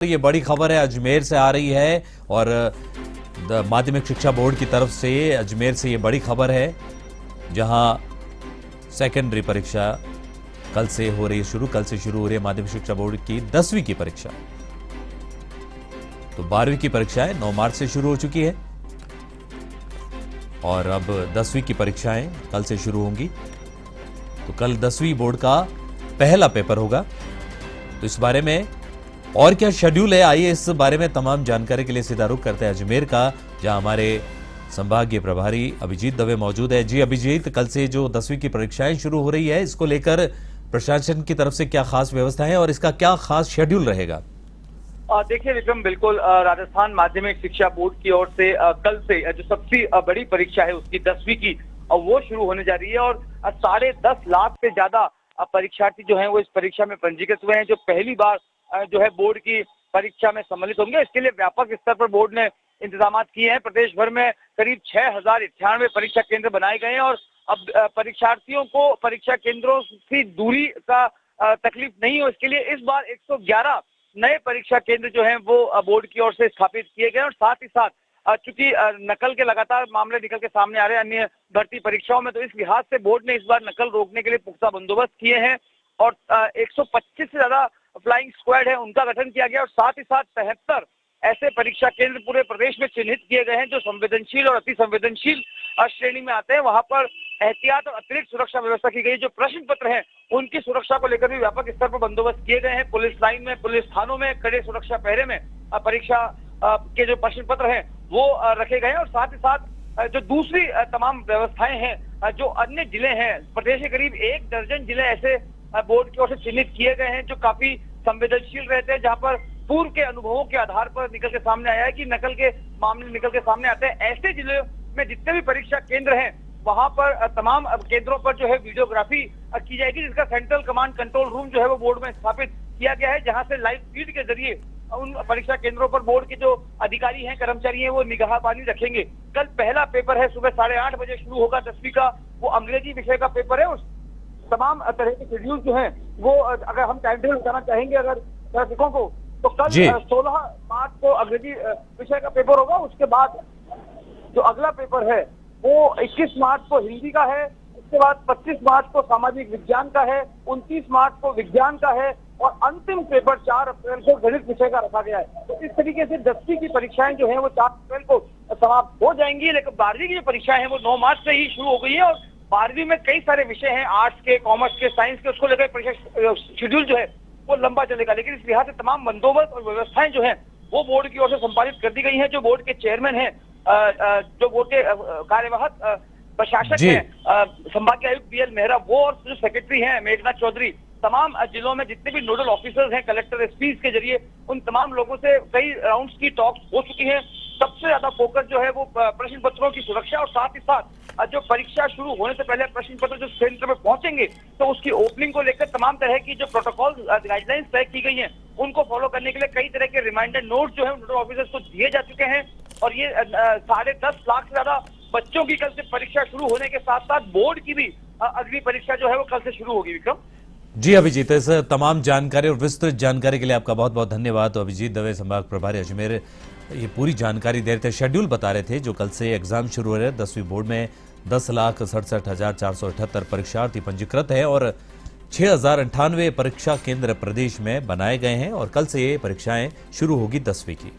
ये बड़ी खबर है, अजमेर से आ रही है और माध्यमिक शिक्षा बोर्ड की तरफ से अजमेर से ये बड़ी खबर है, जहां सेकेंडरी परीक्षा कल से हो रही है शुरू। कल से शुरू हो रही है माध्यमिक शिक्षा बोर्ड की 10वीं की परीक्षा। तो 12वीं की परीक्षाएं 9 मार्च से शुरू हो चुकी है और अब 10वीं की परीक्षाएं कल से शुरू होंगी। तो कल 10वीं बोर्ड का पहला पेपर होगा। तो इस बारे में और क्या शेड्यूल है, आइए इस बारे में तमाम जानकारी के लिए सीधा रुख करते हैं अजमेर का, जहां हमारे संभागीय प्रभारी अभिजीत दवे मौजूद है। जी अभिजीत, कल से जो 10वीं की परीक्षाएं शुरू हो रही है, इसको लेकर प्रशासन की तरफ से क्या खास व्यवस्था है और इसका क्या खास शेड्यूल रहेगा? देखिए विक्रम, बिल्कुल राजस्थान माध्यमिक शिक्षा बोर्ड की ओर से कल से जो सबसे बड़ी परीक्षा है उसकी 10वीं की वो शुरू होने जा रही है और 10.5 लाख से ज्यादा परीक्षार्थी जो हैं वो इस परीक्षा में पंजीकृत हुए हैं, जो पहली बार जो है बोर्ड की परीक्षा में सम्मिलित होंगे। इसके लिए व्यापक स्तर पर बोर्ड ने इंतजाम किए हैं। प्रदेश भर में करीब 6098 परीक्षा केंद्र बनाए गए हैं और अब परीक्षार्थियों को परीक्षा केंद्रों की दूरी का तकलीफ नहीं हो, इसके लिए इस बार 111 नए परीक्षा केंद्र जो हैं वो बोर्ड की ओर से स्थापित किए गए और साथ ही साथ चूंकि नकल के लगातार मामले निकल के सामने आ रहे हैं अन्य भर्ती परीक्षाओं में, तो इस लिहाज से बोर्ड ने इस बार नकल रोकने के लिए पुख्ता बंदोबस्त किए हैं और 125 से ज्यादा फ्लाइंग स्क्वाड है उनका गठन किया गया और साथ ही साथ 73 ऐसे परीक्षा केंद्र पूरे प्रदेश में चिन्हित किए गए हैं जो संवेदनशील और अति संवेदनशील श्रेणी में आते हैं। वहां पर एहतियात और अतिरिक्त सुरक्षा व्यवस्था की गई। जो प्रश्न पत्र हैं उनकी सुरक्षा को लेकर भी व्यापक स्तर पर बंदोबस्त किए गए हैं। पुलिस लाइन में, पुलिस थानों में कड़े सुरक्षा पहरे में परीक्षा के जो प्रश्न पत्र हैं वो रखे गए हैं और साथ ही साथ जो दूसरी तमाम व्यवस्थाएं हैं, जो अन्य जिले हैं, प्रदेश के करीब 1 दर्जन जिले ऐसे बोर्ड की ओर से चिन्हित किए गए हैं जो काफी संवेदनशील रहते हैं, जहां पर पूर्व के अनुभवों के आधार पर निकल के सामने आया है कि नकल के मामले निकल के सामने आते हैं। ऐसे जिलों में जितने भी परीक्षा केंद्र हैं वहां पर तमाम केंद्रों पर जो है वीडियोग्राफी की जाएगी, जिसका सेंट्रल कमांड कंट्रोल रूम जो है वो बोर्ड में स्थापित किया गया है, जहां से लाइव फीड के जरिए उन परीक्षा केंद्रों पर बोर्ड के जो अधिकारी हैं, कर्मचारी हैं, वो निगाहबानी रखेंगे। कल पहला पेपर है, सुबह 8:30 बजे शुरू होगा 10वीं का, वो अंग्रेजी विषय का पेपर है। उस तमाम तरह के शेड्यूल जो हैं वो अगर हम टाइम टेबल बताना चाहेंगे अगर दर्शकों को, तो कल 16 मार्च को अंग्रेजी विषय का पेपर होगा। उसके बाद जो अगला पेपर है वो 21 मार्च को हिंदी का है, उसके बाद 25 मार्च को सामाजिक विज्ञान का है, 29 मार्च को विज्ञान का है और अंतिम पेपर 4 अप्रैल को गणित विषय का रखा गया है। तो इस तरीके से 10वीं की परीक्षाएं जो है वो 4 अप्रैल को समाप्त हो जाएंगी, लेकिन 12वीं की जो परीक्षाएं हैं वो 9 मार्च से ही शुरू हो गई है और 12वीं में कई सारे विषय हैं, आर्ट्स के, कॉमर्स के, साइंस के, उसको लेकर परीक्षा शेड्यूल जो है वो लंबा चलेगा। लेकिन इस लिहाज से तमाम बंदोबस्त और व्यवस्थाएं जो है वो बोर्ड की ओर से संपादित कर दी गई है। जो बोर्ड के चेयरमैन है, जो बोर्ड के कार्यवाहक प्रशासक है संभागीय आयुक्त BL मेहरा, वो और जो सेक्रेटरी हैं मेघनाथ चौधरी, तमाम जिलों में जितने भी नोडल ऑफिसर्स हैं कलेक्टर एसपी के जरिए उन तमाम लोगों से कई राउंड्स की टॉक्स हो चुकी हैं। सबसे ज्यादा फोकस जो है वो प्रश्न पत्रों की सुरक्षा और साथ ही साथ जो परीक्षा शुरू होने से पहले प्रश्न पत्र जो सेंटर में पहुंचेंगे तो उसकी ओपनिंग को लेकर तमाम तरह की जो प्रोटोकॉल गाइडलाइंस तय की गई हैं उनको फॉलो करने के लिए कई तरह के रिमाइंडर नोट जो है नोडल ऑफिसर्स को दिए जा चुके हैं और ये 10.5 लाख से ज्यादा बच्चों की कल से परीक्षा शुरू होने के साथ साथ बोर्ड की भी अगली परीक्षा जो है वो कल से शुरू होगी। विक्रम जी अभिजीत, इस तमाम जानकारी और विस्तृत जानकारी के लिए आपका बहुत बहुत धन्यवाद। तो अभिजीत दवे संभाग प्रभारी अजमेर ये पूरी जानकारी दे रहे थे, शेड्यूल बता रहे थे। जो कल से एग्जाम शुरू हो रहे हैं 10वीं बोर्ड में 10,67,478 परीक्षार्थी पंजीकृत है और 6098 परीक्षा केंद्र प्रदेश में बनाए गए हैं और कल से ये परीक्षाएं शुरू होगी 10वीं की।